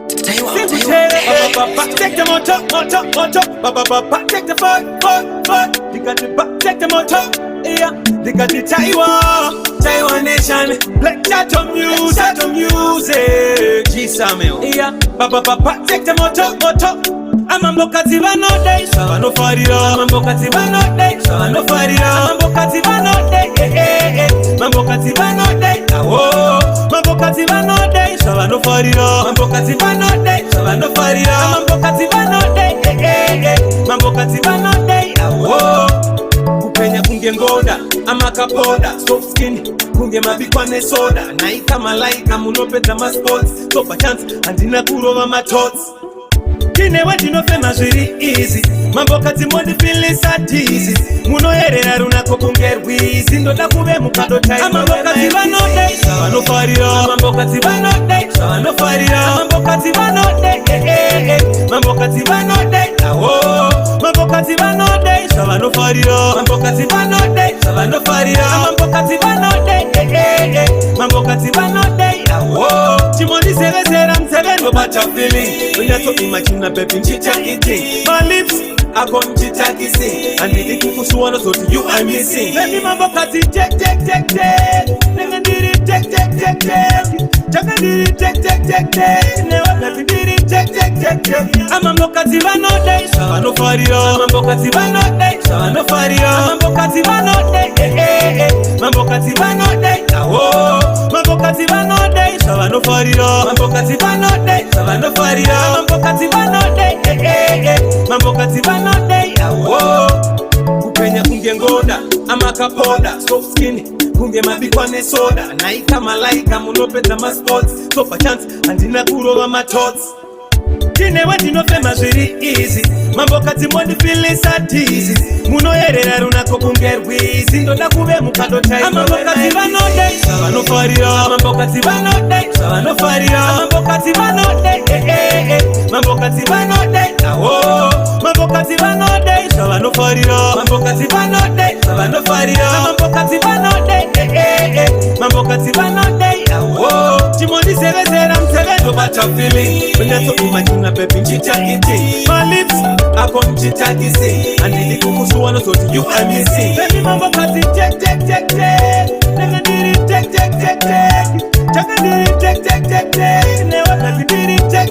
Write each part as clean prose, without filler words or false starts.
Take the motor, take the foot. They got the back, take the motor. Yeah, they got the Taiwan nation. Black Chatham music. G Samuel. Yeah, take the motor. Amambo kativa no day, so no farira. Amambo kativa no day, so no farira. Amambo kativa no day, Mambo kativa no day, oh. Mambo kativa no day, so no farira. Mambo kativa no day, so no farira. Mambo kativa no day, Mambo kativa no day, oh. Kupenya kunge ngoda, amakapoda, soft skin, kunge mabikwane soda. Naika malaika munopeta ma sports, so pa chance andina kurova ma thoughts. Kine wati no famous really easy. Mambo kati modi feeling sad easy. Muno herera runako kungerwizi. Ndoda kube mukado chai. Mambo kati vano day, sawa no farira. Mambo kati vano day, sawa no farira. Mambo kati vano day, Mambo kati vano day, oh. Mambo kati vano day, sawa no farira. Mambo kati vano day, sawa no farira. Mambo kati vano day, Mambo kati vano day, oh. Chimoni seve sera mseve no bacha feeling. When you talk imagine na baby chicha eating. My lips are going chicha kissing. And the kuku suwana so to you I'm missing. Baby mambo kati check. Nenga diri check. Chaka diri check. Never baby diri check. Mambo kati vano day, sawa no farira. Mambo kati vano day, sawa no farira. Mambo kati vano day, Mambo kati vano day, oh. Mambo kati vano day, sawa no farira. Mambo kati vano day, sawa no farira. Mambo kati vano day, Mambo kati vano day, oh. Kupenya kunge ngoda, amakapoda, soft skin, kunge mabikwane soda. Naika malaika munopeta ma sports, so pa chance andina kurova ma thoughts. Kine wati no famous really easy. Mambo kati modi feeling sad easy. Muno herera runako kungerwizi. Ndoda kube mukado chai. Mambo kati vano day, sawa no farira. Mambo kati vano day, sawa no farira. Mambo kati vano day, Mambo kati vano day, oh. Mambo kati vano day, sawa no farira. Mambo kati vano day, sawa no farira. Mambo kati vano day, Mambo kati vano day, oh. Chimoni seve sera mseve no bacha feeling. When you talk imagine na baby chicha eating. My lips are going chicha kissing. And the kuku suwana so to you I'm missing. Baby mambo kati check. Nenga diri check. Chaka diri check. Never baby diri check.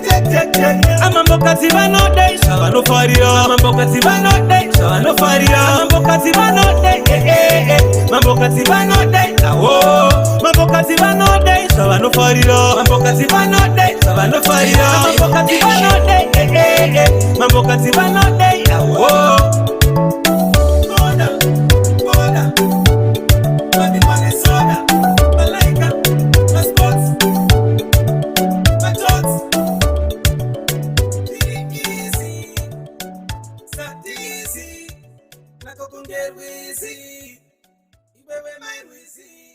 Mambo kati vano day, sawa no farira. Mambo kati vano day, sawa no farira. Mambo kati vano day, Mambo kati vano day, oh. Mambo kati vano day, sawa no farira. Mambo kati vano day, sawa no farira. Mambo kati vano day, Mambo kati vano day, oh. Soda, baby money soda. Malaika, my sports, my thoughts. Easy, sad easy. Nako kungerwizi, iwewe my wizi.